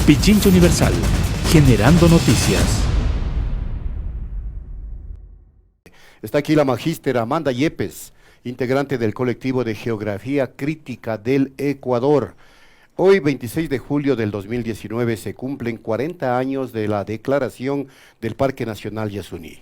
Pichincha Universal, generando noticias. Está aquí la magíster Amanda Yepes, integrante del colectivo de Geografía Crítica del Ecuador. Hoy, 26 de julio del 2019, se cumplen 40 años de la declaración del Parque Nacional Yasuní.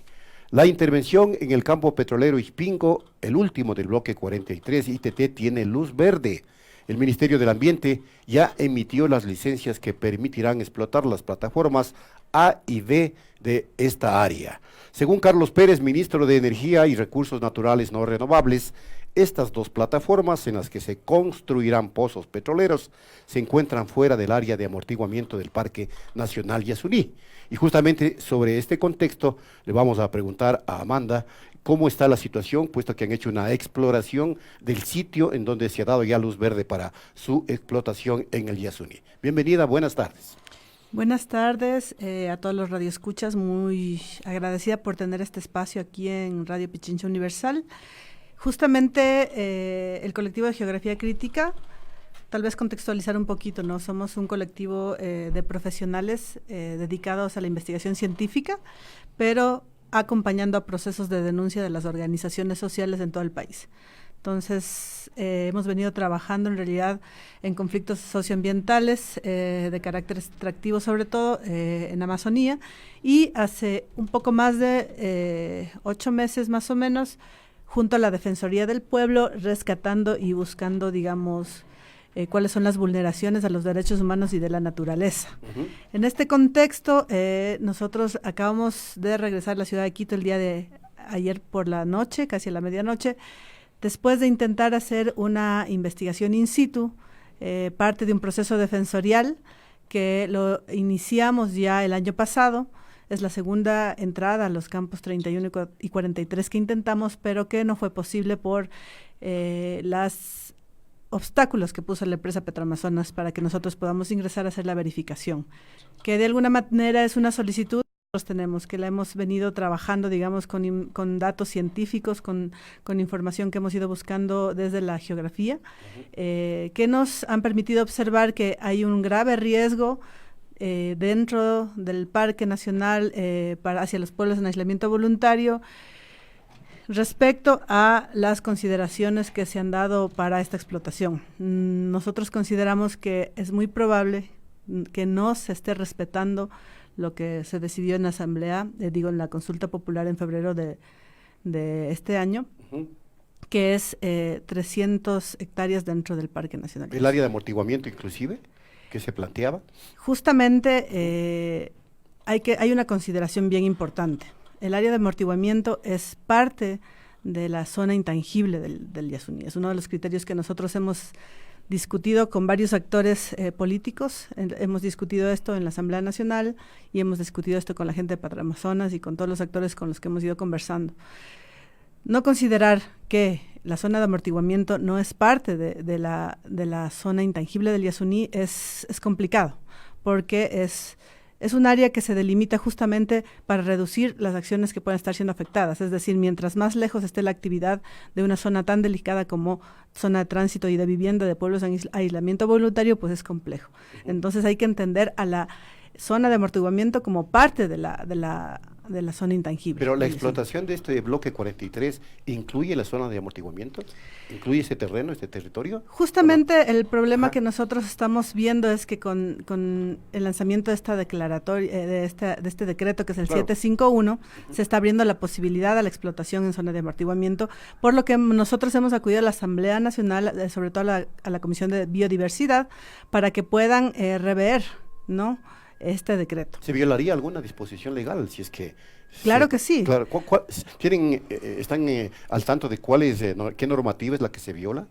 La intervención en el campo petrolero Ispingo, el último del bloque 43, ITT, tiene luz verde. El Ministerio del Ambiente ya emitió las licencias que permitirán explotar las plataformas A y B de esta área. Según Carlos Pérez, ministro de Energía y Recursos Naturales No Renovables, estas dos plataformas en las que se construirán pozos petroleros se encuentran fuera del área de amortiguamiento del Parque Nacional Yasuní. Y justamente sobre este contexto le vamos a preguntar a Amanda cómo está la situación, puesto que han hecho una exploración del sitio en donde se ha dado ya luz verde para su explotación en el Yasuní. Bienvenida, buenas tardes. Buenas tardes a todos los radioescuchas, muy agradecida por tener este espacio aquí en Radio Pichincha Universal. Justamente el colectivo de Geografía Crítica, tal vez contextualizar un poquito, ¿no? Somos un colectivo de profesionales dedicados a la investigación científica, pero acompañando a procesos de denuncia de las organizaciones sociales en todo el país. Entonces, hemos venido trabajando en realidad en conflictos socioambientales de carácter extractivo, sobre todo en Amazonía, y hace un poco más de 8 meses más o menos, junto a la Defensoría del Pueblo, rescatando y buscando, digamos, cuáles son las vulneraciones a los derechos humanos y de la naturaleza. En este contexto, nosotros acabamos de regresar a la ciudad de Quito el día de ayer por la noche, casi a la medianoche, después de intentar hacer una investigación in situ, parte de un proceso defensorial que lo iniciamos ya el año pasado. Es la segunda entrada a los campos 31 y 43 que intentamos, pero que no fue posible por los obstáculos que puso la empresa Petroamazonas para que nosotros podamos ingresar a hacer la verificación, que de alguna manera es una solicitud que nosotros tenemos, que la hemos venido trabajando, digamos, con datos científicos, con información que hemos ido buscando desde la geografía, que nos han permitido observar que hay un grave riesgo dentro del Parque Nacional hacia los pueblos en aislamiento voluntario respecto a las consideraciones que se han dado para esta explotación. Nosotros consideramos que es muy probable que no se esté respetando lo que se decidió en la asamblea, en la consulta popular en febrero de este año, que es 300 hectáreas dentro del Parque Nacional. ¿El área de amortiguamiento inclusive que se planteaba? Justamente hay una consideración bien importante. El área de amortiguamiento es parte de la zona intangible del Yasuní. Es uno de los criterios que nosotros hemos discutido con varios actores políticos. Hemos discutido esto en la Asamblea Nacional y hemos discutido esto con la gente de Petroamazonas y con todos los actores con los que hemos ido conversando. No considerar que la zona de amortiguamiento no es parte de la zona intangible del Yasuní es complicado, porque es un área que se delimita justamente para reducir las acciones que pueden estar siendo afectadas. Es decir, mientras más lejos esté la actividad de una zona tan delicada como zona de tránsito y de vivienda de pueblos en aislamiento voluntario, pues es complejo. Entonces hay que entender a la zona de amortiguamiento como parte de la zona intangible. Pero la explotación de este bloque 43 ¿incluye la zona de amortiguamiento? ¿Incluye ese terreno, este territorio? Justamente el problema que nosotros estamos viendo es que con el lanzamiento de esta declaratoria, de este decreto que es el 751, se está abriendo la posibilidad a la explotación en zona de amortiguamiento, por lo que nosotros hemos acudido a la Asamblea Nacional, sobre todo a la Comisión de Biodiversidad, para que puedan rever, ¿no?, este decreto. ¿Se violaría alguna disposición legal si es que...? Claro que sí. Claro, ¿están al tanto de qué normativa es la que se viola?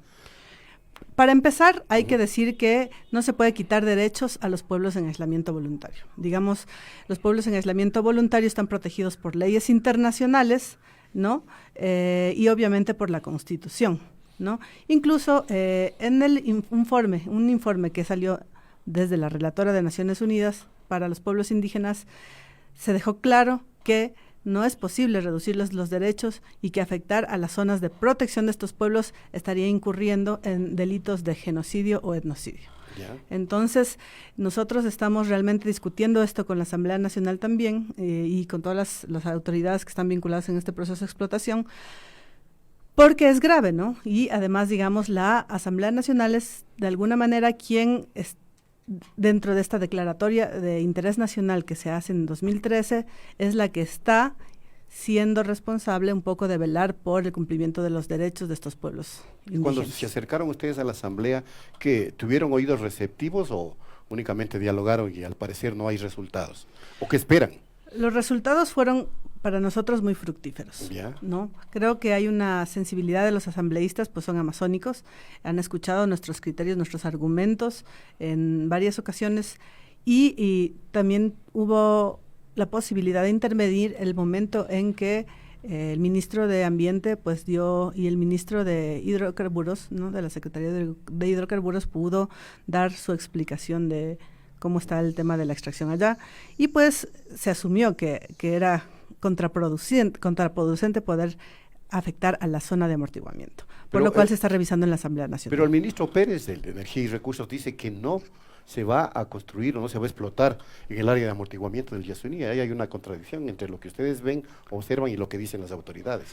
Para empezar, hay que decir que no se puede quitar derechos a los pueblos en aislamiento voluntario. Digamos, los pueblos en aislamiento voluntario están protegidos por leyes internacionales, ¿no? Y obviamente por la Constitución, ¿no? Incluso en un informe que salió desde la relatora de Naciones Unidas para los pueblos indígenas, se dejó claro que no es posible reducirles los derechos y que afectar a las zonas de protección de estos pueblos estaría incurriendo en delitos de genocidio o etnocidio. Ya. Entonces, nosotros estamos realmente discutiendo esto con la Asamblea Nacional también y con todas las autoridades que están vinculadas en este proceso de explotación, porque es grave, ¿no? Y además, digamos, la Asamblea Nacional es de alguna manera quien dentro de esta declaratoria de interés nacional que se hace en 2013, es la que está siendo responsable un poco de velar por el cumplimiento de los derechos de estos pueblos indígenas. Cuando se acercaron ustedes a la asamblea, ¿que tuvieron oídos receptivos o únicamente dialogaron y al parecer no hay resultados? ¿O qué esperan? Los resultados fueron para nosotros muy fructíferos, Ya. ¿no? Creo que hay una sensibilidad de los asambleístas, pues son amazónicos, han escuchado nuestros criterios, nuestros argumentos en varias ocasiones y también hubo la posibilidad de intermedir el momento en que el ministro de Ambiente pues dio y el ministro de Hidrocarburos, ¿no? De la Secretaría de Hidrocarburos pudo dar su explicación de cómo está el tema de la extracción allá y pues se asumió que era contraproducente poder afectar a la zona de amortiguamiento, por lo cual se está revisando en la Asamblea Nacional. Pero el ministro Pérez, de Energía y Recursos, dice que no se va a construir o no se va a explotar en el área de amortiguamiento del Yasuní. Ahí hay una contradicción entre lo que ustedes ven, observan y lo que dicen las autoridades.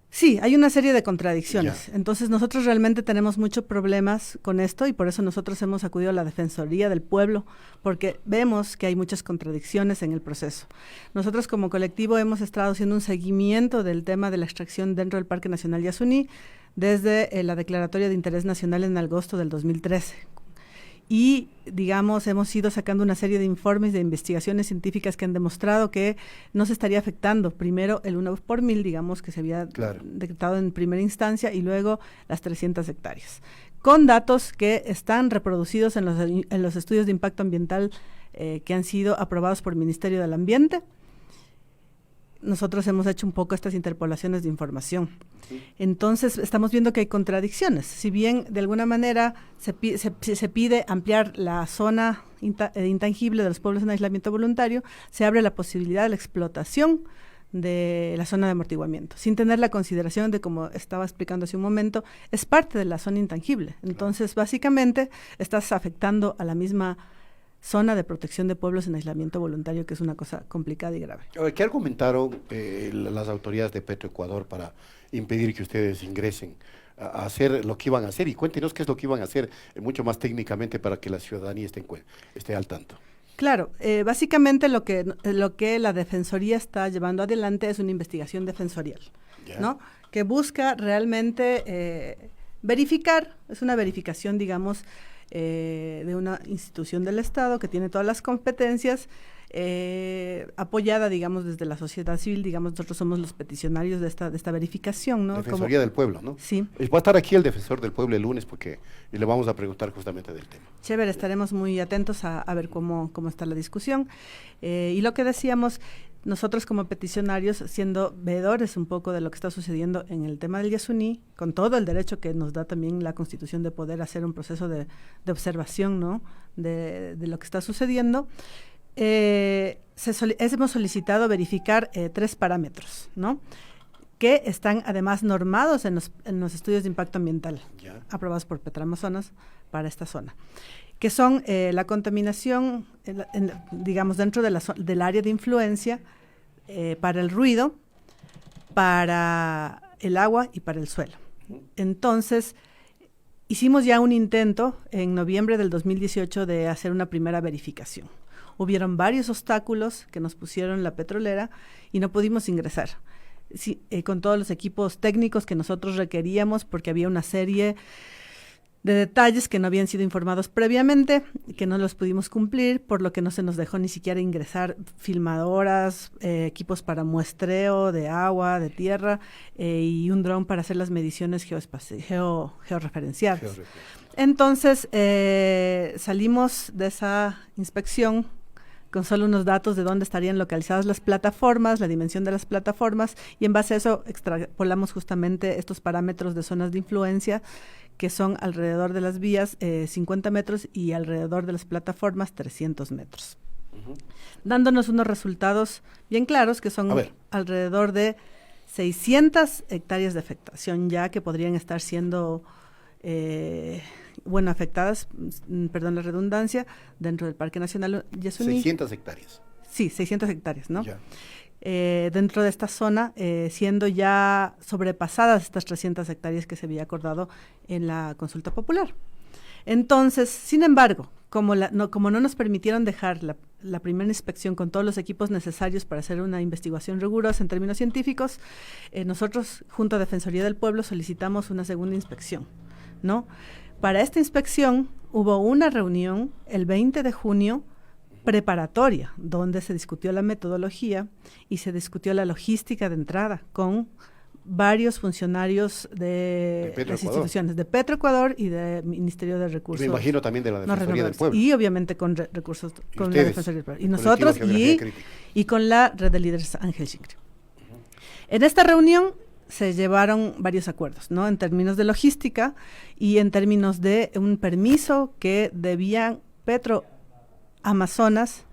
Sí, hay una serie de contradicciones. Ya. Entonces nosotros realmente tenemos muchos problemas con esto y por eso nosotros hemos acudido a la Defensoría del Pueblo, porque vemos que hay muchas contradicciones en el proceso. Nosotros como colectivo hemos estado haciendo un seguimiento del tema de la extracción dentro del Parque Nacional Yasuní desde la Declaratoria de Interés Nacional en agosto del 2013. Y, digamos, hemos ido sacando una serie de informes de investigaciones científicas que han demostrado que no se estaría afectando primero el 1 por 1000, digamos, que se había detectado en primera instancia, y luego las 300 hectáreas, con datos que están reproducidos en los estudios de impacto ambiental que han sido aprobados por el Ministerio del Ambiente. Nosotros hemos hecho un poco estas interpolaciones de información. Entonces, estamos viendo que hay contradicciones. Si bien, de alguna manera, se pide ampliar la zona intangible de los pueblos en aislamiento voluntario, se abre la posibilidad de la explotación de la zona de amortiguamiento, sin tener la consideración de, como estaba explicando hace un momento, es parte de la zona intangible. Entonces, básicamente, estás afectando a la misma zona de protección de pueblos en aislamiento voluntario, que es una cosa complicada y grave. ¿Qué argumentaron las autoridades de Petroecuador para impedir que ustedes ingresen a hacer lo que iban a hacer? Y cuéntenos qué es lo que iban a hacer mucho más técnicamente para que la ciudadanía esté al tanto. Claro, básicamente lo que la Defensoría está llevando adelante es una investigación defensorial, ¿no? Que busca realmente verificar, es una verificación, digamos, de una institución del Estado que tiene todas las competencias, apoyada, digamos, desde la sociedad civil. Digamos, nosotros somos los peticionarios de esta verificación, ¿no? Defensoría del Pueblo, ¿no? Sí. Va a estar aquí el defensor del pueblo el lunes y le vamos a preguntar justamente del tema. Chévere, estaremos muy atentos a ver cómo está la discusión. Y lo que decíamos, nosotros como peticionarios, siendo veedores un poco de lo que está sucediendo en el tema del Yasuní, con todo el derecho que nos da también la Constitución de poder hacer un proceso de observación, ¿no? de lo que está sucediendo, hemos solicitado verificar 3 parámetros, ¿no? Que están además normados en los estudios de impacto ambiental aprobados por Petroamazonas para esta zona, que son la contaminación, digamos, dentro del área de influencia, para el ruido, para el agua y para el suelo. Entonces, hicimos ya un intento en noviembre del 2018 de hacer una primera verificación. Hubieron varios obstáculos que nos pusieron la petrolera y no pudimos ingresar. Sí, con todos los equipos técnicos que nosotros requeríamos, porque había una serie de detalles que no habían sido informados previamente, que no los pudimos cumplir, por lo que no se nos dejó ni siquiera ingresar filmadoras, equipos para muestreo de agua, de tierra, y un dron para hacer las mediciones georreferenciales. Entonces, salimos de esa inspección con solo unos datos de dónde estarían localizadas las plataformas, la dimensión de las plataformas, y en base a eso extrapolamos justamente estos parámetros de zonas de influencia, que son alrededor de las vías 50 metros y alrededor de las plataformas 300 metros. Dándonos unos resultados bien claros, que son alrededor de 600 hectáreas de afectación ya que podrían estar siendo afectadas, perdón la redundancia, dentro del Parque Nacional Yasuní. 600 hectáreas. Sí, 600 hectáreas, ¿no? Ya. Dentro de esta zona, siendo ya sobrepasadas estas 300 hectáreas que se había acordado en la consulta popular. Entonces, sin embargo, como no nos permitieron dejar la primera inspección con todos los equipos necesarios para hacer una investigación rigurosa en términos científicos, nosotros, junto a Defensoría del Pueblo, solicitamos una segunda inspección, ¿no? Para esta inspección hubo una reunión el 20 de junio preparatoria, donde se discutió la metodología y se discutió la logística de entrada con varios funcionarios de las instituciones de Petroecuador y del Ministerio de Recursos. Me imagino también de la Defensoría del Pueblo. Y obviamente con recursos, con la Defensoría del Pueblo. Y Colectivo nosotros y con la Red de Líderes Ángel Shingri. En esta reunión se llevaron varios acuerdos, ¿no? En términos de logística y en términos de un permiso que debían Petroamazonas,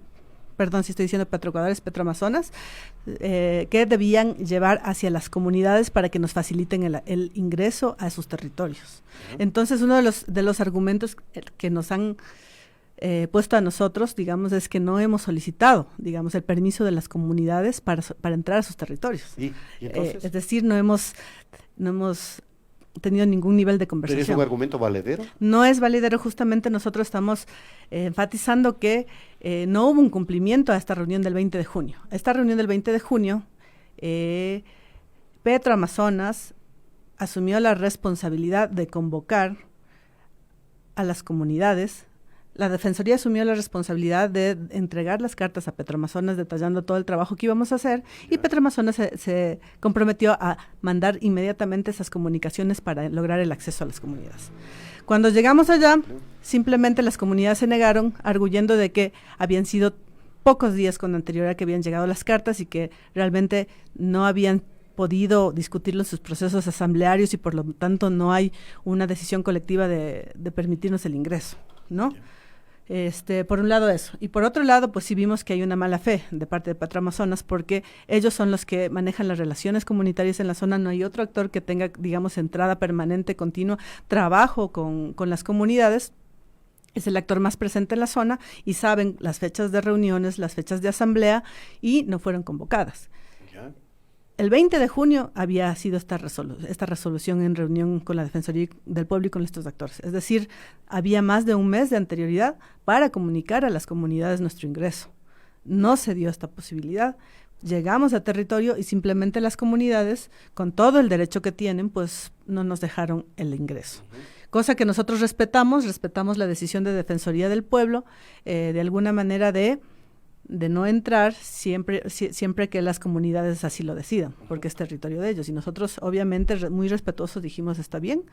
perdón si estoy diciendo Petroecuador, es Petroamazonas, que debían llevar hacia las comunidades para que nos faciliten el ingreso a sus territorios. Entonces, uno de los argumentos que nos han puesto a nosotros, digamos, es que no hemos solicitado, digamos, el permiso de las comunidades para entrar a sus territorios. ¿Y entonces? Es decir, no hemos tenido ningún nivel de conversación. ¿Pero es un argumento valedero? No es valedero, justamente nosotros estamos enfatizando que no hubo un cumplimiento a esta reunión del 20 de junio. Esta reunión del 20 de junio, Petroamazonas asumió la responsabilidad de convocar a las comunidades. La Defensoría asumió la responsabilidad de entregar las cartas a Petroamazonas detallando todo el trabajo que íbamos a hacer y Petroamazonas se comprometió a mandar inmediatamente esas comunicaciones para lograr el acceso a las comunidades. Cuando llegamos allá, simplemente las comunidades se negaron, arguyendo de que habían sido pocos días con anterioridad que habían llegado las cartas y que realmente no habían podido discutirlo en sus procesos asamblearios y por lo tanto no hay una decisión colectiva de permitirnos el ingreso, ¿no? Por un lado eso, y por otro lado pues sí vimos que hay una mala fe de parte de Petroamazonas porque ellos son los que manejan las relaciones comunitarias en la zona, no hay otro actor que tenga, digamos, entrada permanente, continua, trabajo con las comunidades. Es el actor más presente en la zona y saben las fechas de reuniones, las fechas de asamblea y no fueron convocadas. El 20 de junio había sido esta resolución en reunión con la Defensoría del Pueblo y con estos actores. Es decir, había más de un mes de anterioridad para comunicar a las comunidades nuestro ingreso. No se dio esta posibilidad. Llegamos a territorio y simplemente las comunidades, con todo el derecho que tienen, pues no nos dejaron el ingreso. Cosa que nosotros respetamos la decisión de Defensoría del Pueblo, de alguna manera de no entrar siempre que las comunidades así lo decidan, porque es territorio de ellos. Y nosotros, obviamente, muy respetuosos, dijimos, está bien,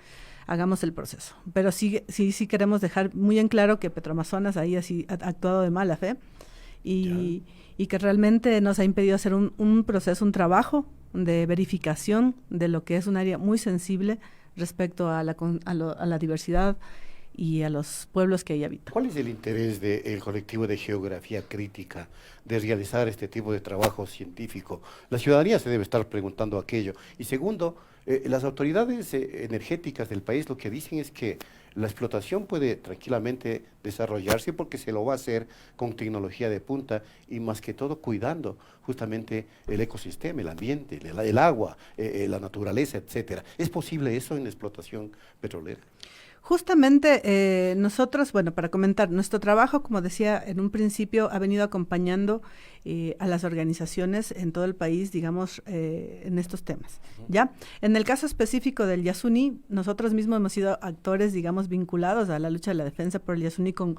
hagamos el proceso. Pero sí queremos dejar muy en claro que Petroamazonas ahí ha actuado de mala fe y que realmente nos ha impedido hacer un proceso, un trabajo de verificación de lo que es un área muy sensible respecto a la diversidad y a los pueblos que ahí habitan. ¿Cuál es el interés del colectivo de geografía crítica de realizar este tipo de trabajo científico? La ciudadanía se debe estar preguntando aquello. Y segundo, las autoridades energéticas del país lo que dicen es que la explotación puede tranquilamente desarrollarse porque se lo va a hacer con tecnología de punta y más que todo cuidando justamente el ecosistema, el ambiente, el agua, la naturaleza, etcétera. ¿Es posible eso en la explotación petrolera? Justamente nosotros, bueno, para comentar, nuestro trabajo, como decía en un principio, ha venido acompañando a las organizaciones en todo el país, digamos, en estos temas, ¿ya? En el caso específico del Yasuní, nosotros mismos hemos sido actores, digamos, vinculados a la lucha de la defensa por el Yasuní con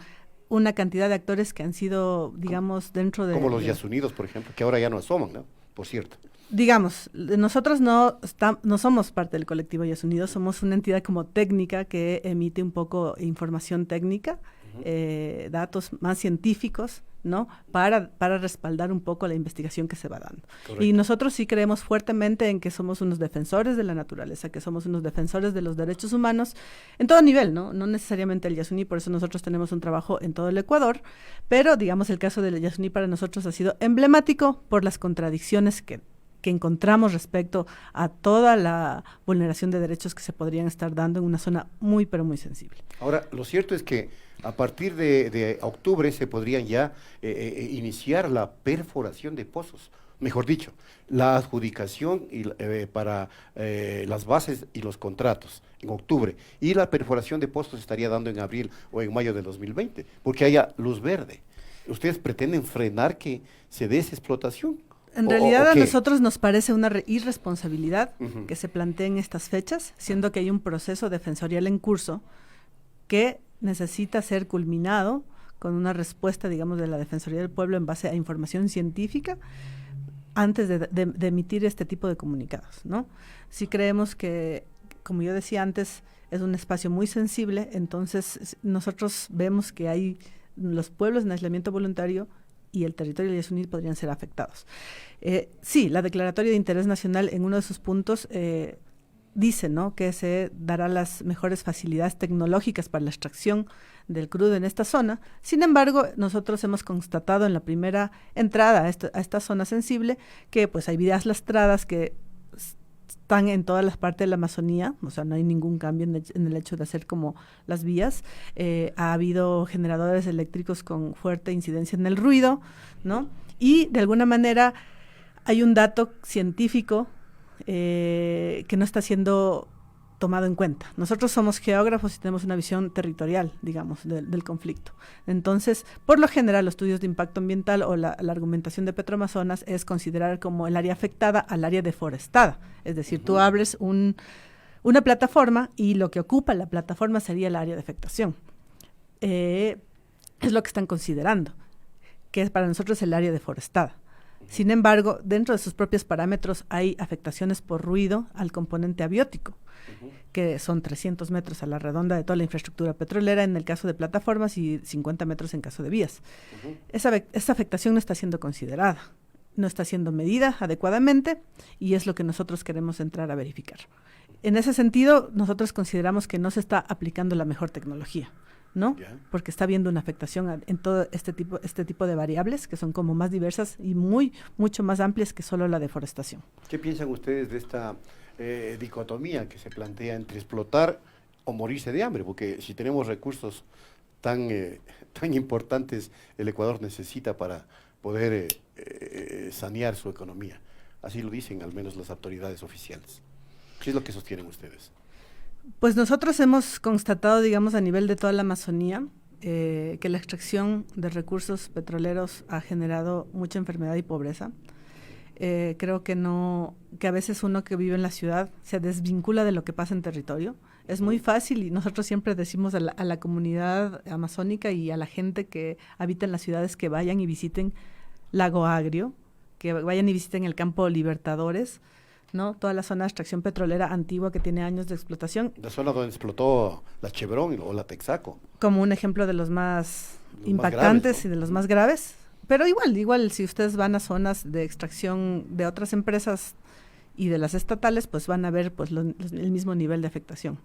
una cantidad de actores que han sido, digamos, dentro de... Como los Yasunidos, por ejemplo, que ahora ya no asoman, ¿no? Por cierto. Digamos, nosotros no somos parte del colectivo Yasunidos, somos una entidad como técnica que emite un poco información técnica, datos más científicos, ¿no? Para respaldar un poco la investigación que se va dando. Correcto. Y nosotros sí creemos fuertemente en que somos unos defensores de la naturaleza, que somos unos defensores de los derechos humanos en todo nivel, ¿no? No necesariamente el Yasuní, por eso nosotros tenemos un trabajo en todo el Ecuador, pero digamos el caso del Yasuní para nosotros ha sido emblemático por las contradicciones que que encontramos respecto a toda la vulneración de derechos que se podrían estar dando en una zona muy, pero muy sensible. Ahora, lo cierto es que a partir de octubre se podrían ya iniciar la perforación de pozos, mejor dicho, la adjudicación para las bases y los contratos en octubre, y la perforación de pozos se estaría dando en abril o en mayo del 2020, porque haya luz verde. ¿Ustedes pretenden frenar que se dé esa explotación? En realidad ¿O a qué? nosotros nos parece una irresponsabilidad Ujú. que se planteen estas fechas, siendo que hay un proceso defensorial en curso que necesita ser culminado con una respuesta, digamos, de la Defensoría del Pueblo en base a información científica antes de emitir este tipo de comunicados, ¿no? Sí creemos que, como yo decía antes, es un espacio muy sensible, entonces nosotros vemos que hay los pueblos en aislamiento voluntario y el territorio de Yasuní podrían ser afectados. Sí, la Declaratoria de Interés Nacional en uno de sus puntos dice, ¿no?, que se dará las mejores facilidades tecnológicas para la extracción del crudo en esta zona. Sin embargo, nosotros hemos constatado en la primera entrada a esta zona sensible que pues hay vías lastradas que están en todas las partes de la Amazonía, o sea, no hay ningún cambio en el hecho de hacer como las vías. Ha habido generadores eléctricos con fuerte incidencia en el ruido, ¿no? Y de alguna manera hay un dato científico que no está siendo tomado en cuenta. Nosotros somos geógrafos y tenemos una visión territorial, digamos, del conflicto. Entonces, por lo general, los estudios de impacto ambiental o la argumentación de Petroamazonas es considerar como el área afectada al área deforestada. Es decir, tú abres una plataforma y lo que ocupa la plataforma sería el área de afectación. Es lo que están considerando, que es para nosotros el área deforestada. Sin embargo, dentro de sus propios parámetros hay afectaciones por ruido al componente abiótico, que son 300 metros a la redonda de toda la infraestructura petrolera en el caso de plataformas y 50 metros en caso de vías. Esa afectación no está siendo considerada, no está siendo medida adecuadamente y es lo que nosotros queremos entrar a verificar. En ese sentido, nosotros consideramos que no se está aplicando la mejor tecnología, ¿no? Yeah. Porque está habiendo una afectación en todo este tipo de variables que son como más diversas y mucho más amplias que solo la deforestación. ¿Qué piensan ustedes de esta dicotomía que se plantea entre explotar o morirse de hambre? Porque si tenemos recursos tan importantes, el Ecuador necesita para poder sanear su economía. Así lo dicen al menos las autoridades oficiales. ¿Qué es lo que sostienen ustedes? Pues nosotros hemos constatado, digamos, a nivel de toda la Amazonía, que la extracción de recursos petroleros ha generado mucha enfermedad y pobreza. Creo que a veces uno que vive en la ciudad se desvincula de lo que pasa en territorio. Es muy fácil y nosotros siempre decimos a la comunidad amazónica y a la gente que habita en las ciudades que vayan y visiten Lago Agrio, que vayan y visiten el campo Libertadores, ¿no? Toda la zona de extracción petrolera antigua que tiene años de explotación. La zona donde explotó la Chevron o la Texaco. Como un ejemplo de los más impactantes, ¿no? Y de los más graves. Pero igual, si ustedes van a zonas de extracción de otras empresas y de las estatales, pues van a ver pues el mismo nivel de afectación.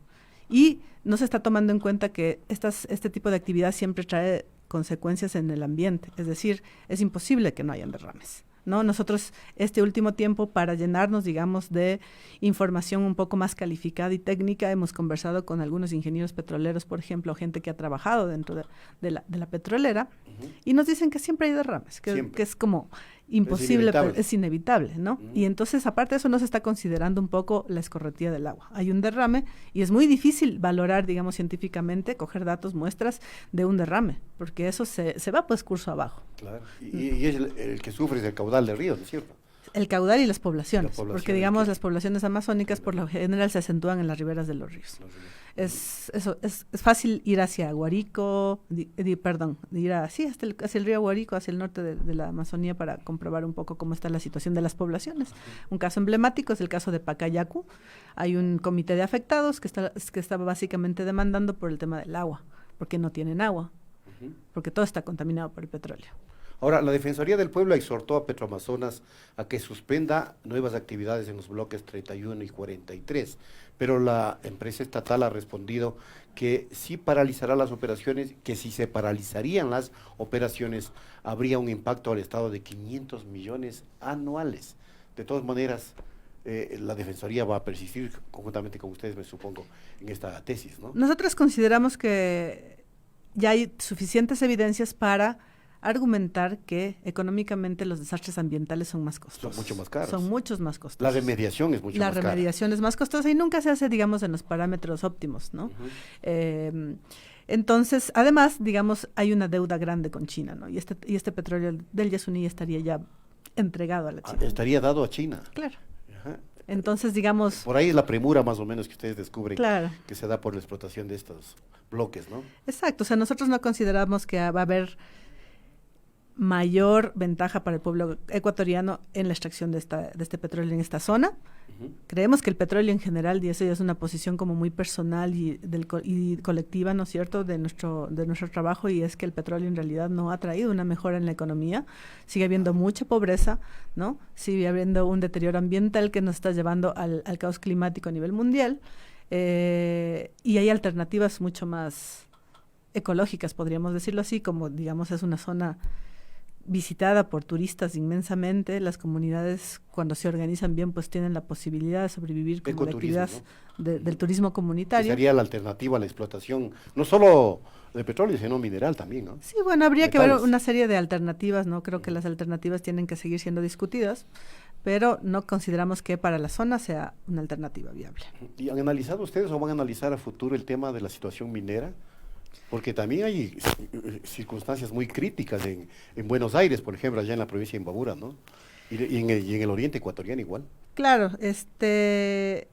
Y no se está tomando en cuenta que este tipo de actividad siempre trae consecuencias en el ambiente. Es decir, es imposible que no hayan derrames, ¿no? Nosotros este último tiempo, para llenarnos, digamos, de información un poco más calificada y técnica, hemos conversado con algunos ingenieros petroleros, por ejemplo, gente que ha trabajado dentro de la petrolera, y nos dicen que siempre hay derrames, que es como imposible, es inevitable, ¿no? Y entonces, aparte de eso, no se está considerando un poco la escorrentía del agua. Hay un derrame y es muy difícil valorar, digamos, científicamente, coger datos, muestras de un derrame, porque eso se va pues curso abajo. Claro, y es el que sufre es el caudal del río, ¿no es cierto? El caudal y las poblaciones, porque digamos las poblaciones amazónicas por lo general se acentúan en las riberas de los ríos. Es fácil ir hacia Guárico, ir hacia el río Guárico, hacia el norte de la Amazonía para comprobar un poco cómo está la situación de las poblaciones. Un caso emblemático es el caso de Pacayacu. Hay un comité de afectados que está básicamente demandando por el tema del agua, porque no tienen agua, porque todo está contaminado por el petróleo. Ahora, la Defensoría del Pueblo exhortó a Petroamazonas a que suspenda nuevas actividades en los bloques 31 y 43, pero la empresa estatal ha respondido que sí paralizará las operaciones, que si se paralizarían las operaciones, habría un impacto al Estado de 500 millones anuales. De todas maneras, la Defensoría va a persistir conjuntamente con ustedes, me supongo, en esta tesis, ¿no? Nosotros consideramos que ya hay suficientes evidencias para argumentar que económicamente los desastres ambientales son más costosos. Son mucho más caros. Son muchos más costosos. La remediación es mucho más cara. La remediación es más costosa y nunca se hace, digamos, en los parámetros óptimos, ¿no? Entonces, además, digamos, hay una deuda grande con China, ¿no? Y este petróleo del Yasuní estaría ya entregado a la China. Estaría dado a China. Claro. Ajá. Entonces, digamos... Por ahí es la premura más o menos que ustedes descubren, claro, que se da por la explotación de estos bloques, ¿no? Exacto, o sea, nosotros no consideramos que va a haber mayor ventaja para el pueblo ecuatoriano en la extracción de este petróleo en esta zona. Creemos que el petróleo en general, y eso ya es una posición como muy personal y colectiva, ¿no es cierto?, de nuestro trabajo, y es que el petróleo en realidad no ha traído una mejora en la economía. Sigue habiendo mucha pobreza, ¿no? Sigue habiendo un deterioro ambiental que nos está llevando al caos climático a nivel mundial, y hay alternativas mucho más ecológicas, podríamos decirlo así, como, digamos, es una zona visitada por turistas inmensamente. Las comunidades, cuando se organizan bien, pues tienen la posibilidad de sobrevivir como de actividad, ¿no?, del turismo comunitario. Sería la alternativa a la explotación, no solo de petróleo, sino mineral también, ¿no? Sí, bueno, habría que ver una serie de alternativas, ¿no? Creo que las alternativas tienen que seguir siendo discutidas, pero no consideramos que para la zona sea una alternativa viable. ¿Y han analizado ustedes o van a analizar a futuro el tema de la situación minera? Porque también hay circunstancias muy críticas en Buenos Aires, por ejemplo, allá en la provincia de Imbabura, ¿no? Y en el oriente ecuatoriano igual. Claro, estamos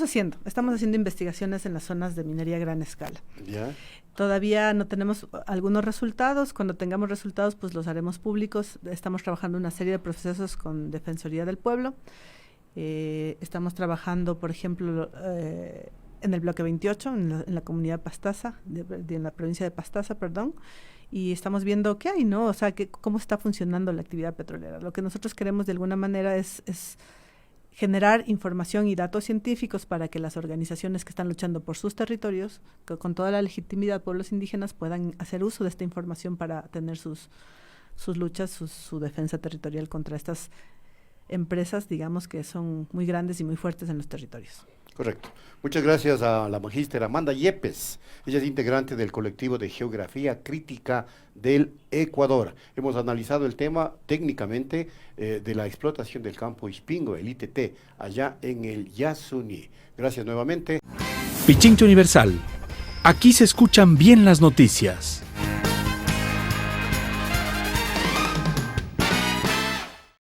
haciendo investigaciones en las zonas de minería a gran escala. ¿Ya? Todavía no tenemos algunos resultados. Cuando tengamos resultados, pues los haremos públicos. Estamos trabajando una serie de procesos con Defensoría del Pueblo. Estamos trabajando, por ejemplo, en el bloque 28, en la comunidad Pastaza, en la provincia de Pastaza, perdón, y estamos viendo qué hay, ¿no? O sea, cómo está funcionando la actividad petrolera. Lo que nosotros queremos de alguna manera es generar información y datos científicos para que las organizaciones que están luchando por sus territorios, con toda la legitimidad, pueblos indígenas, puedan hacer uso de esta información para tener sus luchas, su defensa territorial contra estas empresas, digamos, que son muy grandes y muy fuertes en los territorios. Correcto. Muchas gracias a la magíster Amanda Yepes. Ella es integrante del colectivo de Geografía Crítica del Ecuador. Hemos analizado el tema técnicamente de la explotación del campo Ispingo, el ITT, allá en el Yasuní. Gracias nuevamente. Pichincha Universal. Aquí se escuchan bien las noticias.